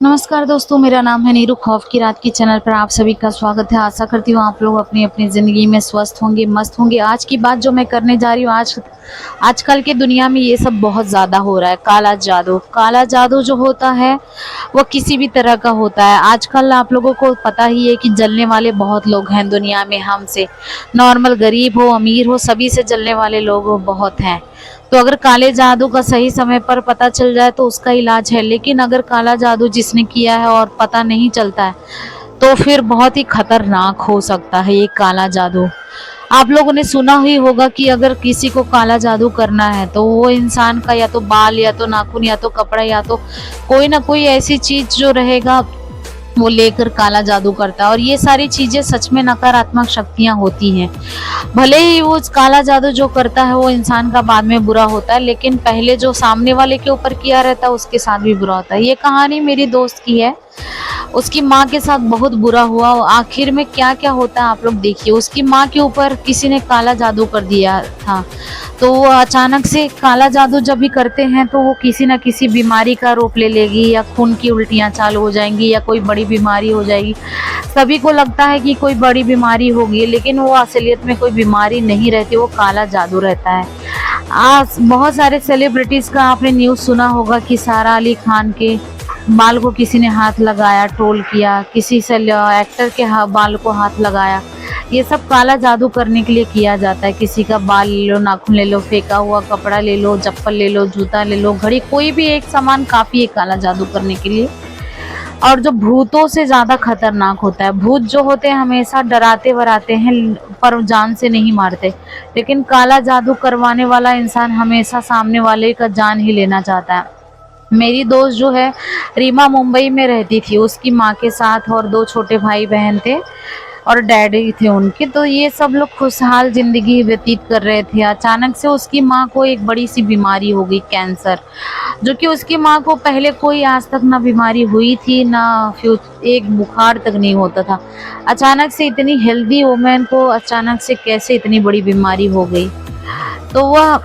नमस्कार दोस्तों, मेरा नाम है नीरू। खौफ की रात की चैनल पर आप सभी का स्वागत है। आशा करती हूँ आप लोग अपनी अपनी ज़िंदगी में स्वस्थ होंगे, मस्त होंगे। आज की बात जो मैं करने जा रही हूँ, आजकल की दुनिया में ये सब बहुत ज़्यादा हो रहा है। काला जादू, काला जादू जो होता है वो किसी भी तरह का होता है। आजकल आप लोगों को पता ही है कि जलने वाले बहुत लोग हैं दुनिया में। हमसे नॉर्मल गरीब हो अमीर हो, सभी से जलने वाले लोग बहुत हैं। तो अगर काले जादू का सही समय पर पता चल जाए तो उसका इलाज है, लेकिन अगर काला जादू जिसने किया है और पता नहीं चलता है तो फिर बहुत ही खतरनाक हो सकता है ये काला जादू। आप लोगों ने सुना ही होगा कि अगर किसी को काला जादू करना है तो वो इंसान का या तो बाल या तो नाखून या तो कपड़ा या तो कोई ना कोई ऐसी चीज जो रहेगा वो लेकर काला जादू करता है। और ये सारी चीजें सच में नकारात्मक शक्तियां होती हैं। भले ही वो काला जादू जो करता है वो इंसान का बाद में बुरा होता है, लेकिन पहले जो सामने वाले के ऊपर किया रहता है उसके साथ भी बुरा होता है। ये कहानी मेरी दोस्त की है। उसकी माँ के साथ बहुत बुरा हुआ। आखिर में क्या क्या होता है आप लोग देखिए। उसकी माँ के ऊपर किसी ने काला जादू कर दिया था। तो वो अचानक से काला जादू जब भी करते हैं तो वो किसी ना किसी बीमारी का रूप ले लेगी, या खून की उल्टियाँ चालू हो जाएंगी, या कोई बड़ी बीमारी हो जाएगी। सभी को लगता है कि कोई बड़ी बीमारी होगी, लेकिन वो असलियत में कोई बीमारी नहीं रहती, वो काला जादू रहता है। आज बहुत सारे सेलिब्रिटीज का आपने न्यूज़ सुना होगा कि सारा अली खान के बाल को किसी ने हाथ लगाया, ट्रोल किया, किसी से एक्टर के बाल को हाथ लगाया। ये सब काला जादू करने के लिए किया जाता है। किसी का बाल ले लो, नाखून ले लो, फेंका हुआ कपड़ा ले लो, चप्पल ले लो, जूता ले लो, घड़ी, कोई भी एक सामान काफी है काला जादू करने के लिए। और जो भूतों से ज्यादा खतरनाक होता है, भूत जो होते हैं हमेशा डराते वराते हैं पर जान से नहीं मारते, लेकिन काला जादू करवाने वाला इंसान हमेशा सामने वाले का जान ही लेना चाहता है। मेरी दोस्त जो है रीमा मुंबई में रहती थी, उसकी माँ के साथ, और दो छोटे भाई बहन थे और डैडी थे उनके। तो ये सब लोग खुशहाल जिंदगी व्यतीत कर रहे थे। अचानक से उसकी माँ को एक बड़ी सी बीमारी हो गई, कैंसर, जो कि उसकी माँ को पहले कोई आज तक ना बीमारी हुई थी, ना एक बुखार तक नहीं होता था। अचानक से इतनी हेल्दी वुमेन को अचानक से कैसे इतनी बड़ी बीमारी हो गई। तो वह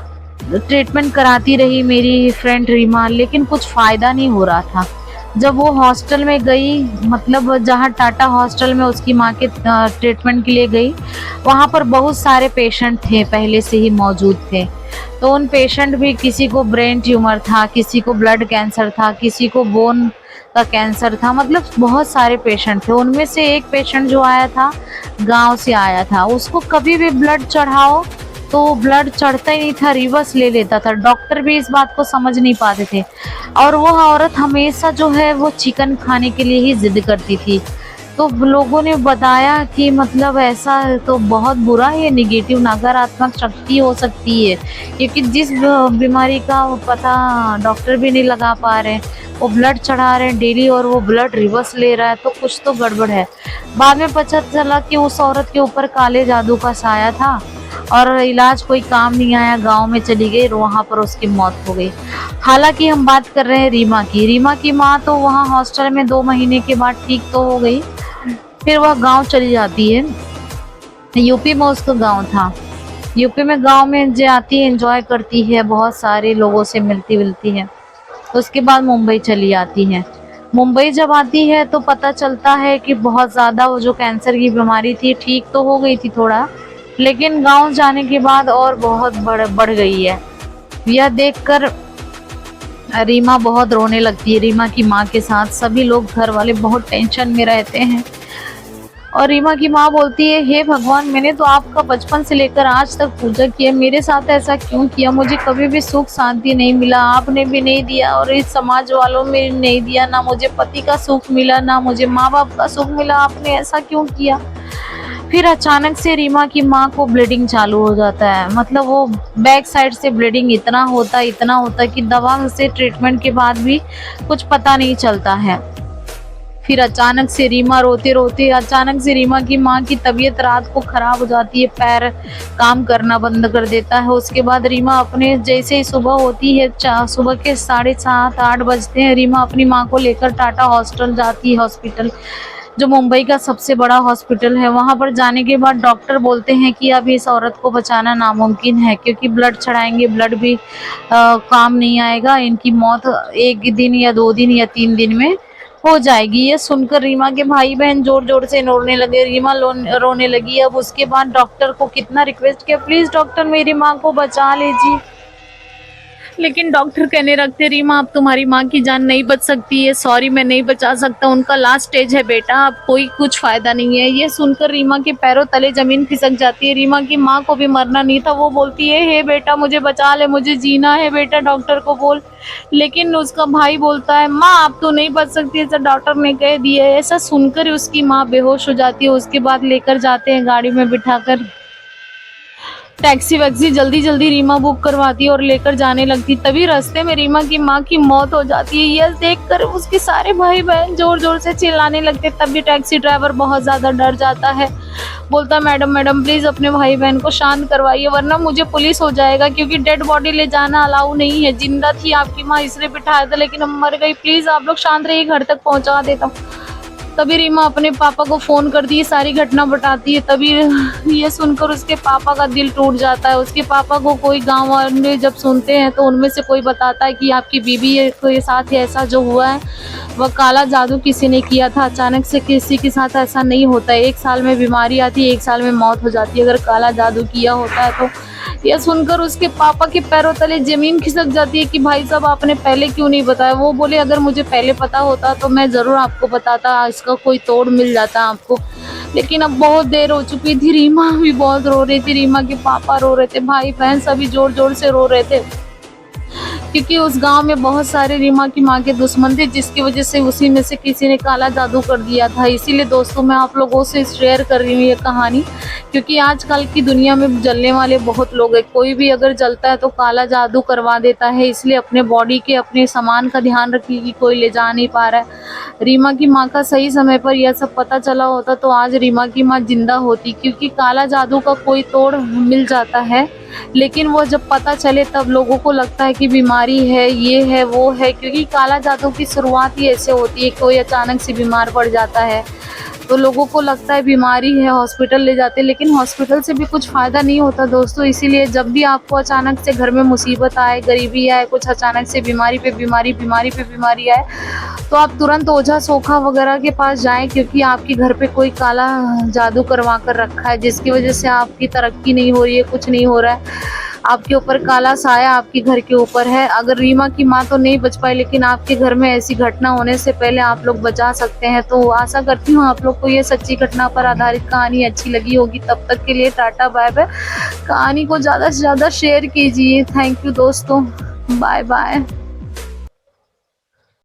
ट्रीटमेंट कराती रही मेरी फ्रेंड रीमा, लेकिन कुछ फायदा नहीं हो रहा था। जब वो हॉस्टल में गई, मतलब जहाँ टाटा हॉस्टल में उसकी माँ के ट्रीटमेंट के लिए गई, वहाँ पर बहुत सारे पेशेंट थे, पहले से ही मौजूद थे। तो उन पेशेंट भी, किसी को ब्रेन ट्यूमर था, किसी को ब्लड कैंसर था, किसी को बोन का कैंसर था, मतलब बहुत सारे पेशेंट थे। उनमें से एक पेशेंट जो आया था, गांव से आया था। उसको कभी भी ब्लड चढ़ाओ तो ब्लड चढ़ता ही नहीं था, रिवर्स ले लेता था। डॉक्टर भी इस बात को समझ नहीं पाते थे। और वो औरत हमेशा जो है वो चिकन खाने के लिए ही जिद करती थी। तो लोगों ने बताया कि मतलब ऐसा तो बहुत बुरा, ये निगेटिव नकारात्मक शक्ति हो सकती है, क्योंकि जिस बीमारी का पता डॉक्टर भी नहीं लगा पा रहे हैं, वो ब्लड चढ़ा रहे हैं डेली और वो ब्लड रिवर्स ले रहा है, तो कुछ तो गड़बड़ है। बाद में पता चला कि उस औरत के ऊपर काले जादू का साया था और इलाज कोई काम नहीं आया, गांव में चली गई और वहां पर उसकी मौत हो गई। हालांकि हम बात कर रहे हैं रीमा की। रीमा की माँ तो वहाँ हॉस्टल में 2 महीने के बाद ठीक तो हो गई, फिर वह गांव चली जाती है। यूपी में उसका गांव था। यूपी में गांव में जाती है, एंजॉय करती है, बहुत सारे लोगों से मिलती विलती है। तो उसके बाद मुंबई चली आती है। मुंबई जब आती है तो पता चलता है कि बहुत ज़्यादा वो जो कैंसर की बीमारी थी, ठीक तो हो गई थी थोड़ा, लेकिन गांव जाने के बाद और बहुत बढ़ गई है। यह देखकर रीमा बहुत रोने लगती है। रीमा की माँ के साथ सभी लोग घर वाले बहुत टेंशन में रहते हैं। और रीमा की माँ बोलती है, हे भगवान, मैंने तो आपका बचपन से लेकर आज तक पूजा किया, मेरे साथ ऐसा क्यों किया? मुझे कभी भी सुख शांति नहीं मिला, आपने भी नहीं दिया और इस समाज वालों में नहीं दिया। ना मुझे पति का सुख मिला, ना मुझे माँ बाप का सुख मिला, आपने ऐसा क्यों किया? फिर अचानक से रीमा की माँ को ब्लीडिंग चालू हो जाता है। मतलब वो बैक साइड से ब्लीडिंग इतना होता कि दवा से ट्रीटमेंट के बाद भी कुछ पता नहीं चलता है। फिर अचानक से रीमा रोते रोते, अचानक से रीमा की माँ की तबीयत रात को खराब हो जाती है, पैर काम करना बंद कर देता है। उसके बाद रीमा अपने, जैसे ही सुबह होती है, सुबह के 7:30-8 बजते हैं, रीमा अपनी माँ को लेकर टाटा हॉस्टल जाती है, हॉस्पिटल जो मुंबई का सबसे बड़ा हॉस्पिटल है। वहां पर जाने के बाद डॉक्टर बोलते हैं कि अब इस औरत को बचाना नामुमकिन है, क्योंकि ब्लड चढ़ाएंगे, ब्लड भी काम नहीं आएगा, इनकी मौत 1 दिन या 2 दिन या 3 दिन में हो जाएगी। ये सुनकर रीमा के भाई बहन जोर जोर से रोने लगे। रीमा रोने लगी। अब उसके बाद डॉक्टर को कितना रिक्वेस्ट किया, प्लीज डॉक्टर मेरी माँ को बचा लीजिए, लेकिन डॉक्टर कहने लगते, रीमा अब तुम्हारी माँ की जान नहीं बच सकती है, सॉरी मैं नहीं बचा सकता, उनका लास्ट स्टेज है बेटा, अब कोई कुछ फायदा नहीं है। ये सुनकर रीमा के पैरों तले जमीन खिसक जाती है। रीमा की माँ को भी मरना नहीं था। वो बोलती है, हे बेटा मुझे बचा ले, मुझे जीना है बेटा, डॉक्टर को बोल। लेकिन उसका भाई बोलता है, माँ अब तो नहीं बच सकती, ऐसा डॉक्टर ने कह दिया है। ऐसा सुनकर उसकी माँ बेहोश हो जाती है। उसके बाद लेकर जाते हैं गाड़ी में बिठाकर, टैक्सी वैक्सी जल्दी जल्दी रीमा बुक करवाती है और लेकर जाने लगती। तभी रास्ते में रीमा की माँ की मौत हो जाती है। यह देखकर उसके सारे भाई बहन जोर जोर से चिल्लाने लगते। तभी टैक्सी ड्राइवर बहुत ज्यादा डर जाता है। बोलता, मैडम मैडम प्लीज अपने भाई बहन को शांत करवाइए, वरना मुझे पुलिस हो जाएगा, क्योंकि डेड बॉडी ले जाना अलाउ नहीं है। जिंदा थी आपकी माँ इसलिए बिठाया था, लेकिन अब मर गई, प्लीज आप लोग शांत रहिए, घर तक पहुंचा देता हूँ। तभी रीमा अपने पापा को फोन करती है, सारी घटना बताती है। तभी ये सुनकर उसके पापा का दिल टूट जाता है। उसके पापा को कोई गांव वाले जब सुनते हैं तो उनमें से कोई बताता है कि आपकी बीबी के साथ ऐसा जो हुआ है वह काला जादू किसी ने किया था। अचानक से किसी के साथ ऐसा नहीं होता है, 1 साल में बीमारी आती है, 1 साल में मौत हो जाती है अगर काला जादू किया होता है तो। यह सुनकर उसके पापा के पैरों तले जमीन खिसक जाती है कि भाई साहब आपने पहले क्यों नहीं बताया। वो बोले, अगर मुझे पहले पता होता तो मैं जरूर आपको बताता, इसका कोई तोड़ मिल जाता आपको, लेकिन अब बहुत देर हो चुकी थी। रीमा भी बहुत रो रही थी, रीमा के पापा रो रहे थे, भाई बहन सभी जोर जोर से रो रहे थे, क्योंकि उस गांव में बहुत सारे रीमा की माँ के दुश्मन थे, जिसकी वजह से उसी में से किसी ने काला जादू कर दिया था। इसीलिए दोस्तों मैं आप लोगों से शेयर कर रही हूँ ये कहानी, क्योंकि आजकल की दुनिया में जलने वाले बहुत लोग हैं। कोई भी अगर जलता है तो काला जादू करवा देता है। इसलिए अपने बॉडी के, अपने सामान का ध्यान रखिए कि कोई ले जा नहीं पा रहा है। रीमा की माँ का सही समय पर यह सब पता चला होता तो आज रीमा की माँ जिंदा होती, क्योंकि काला जादू का कोई तोड़ मिल जाता है, लेकिन वो जब पता चले तब लोगों को लगता है कि बीमारी है, ये है, वो है, क्योंकि काला जादू की शुरुआत ही ऐसे होती है, कोई अचानक से बीमार पड़ जाता है तो लोगों को लगता है बीमारी है, हॉस्पिटल ले जाते हैं, लेकिन हॉस्पिटल से भी कुछ फ़ायदा नहीं होता दोस्तों। इसीलिए जब भी आपको अचानक से घर में मुसीबत आए, गरीबी आए, कुछ अचानक से बीमारी पे बीमारी, बीमारी पे बीमारी आए, तो आप तुरंत ओझा सोखा वगैरह के पास जाएं, क्योंकि आपके घर पे कोई काला जादू करवा कर रखा है, जिसकी वजह से आपकी तरक्की नहीं हो रही है, कुछ नहीं हो रहा है, आपके ऊपर काला साया आपके घर के ऊपर है। अगर रीमा की माँ तो नहीं बच पाई, लेकिन आपके घर में ऐसी घटना होने से पहले आप लोग बचा सकते हैं। तो आशा करती हूँ आप लोग को ये सच्ची घटना पर आधारित कहानी अच्छी लगी होगी। तब तक के लिए टाटा बाय बाय। कहानी को ज़्यादा से ज़्यादा शेयर कीजिए। थैंक यू दोस्तों, बाय बाय।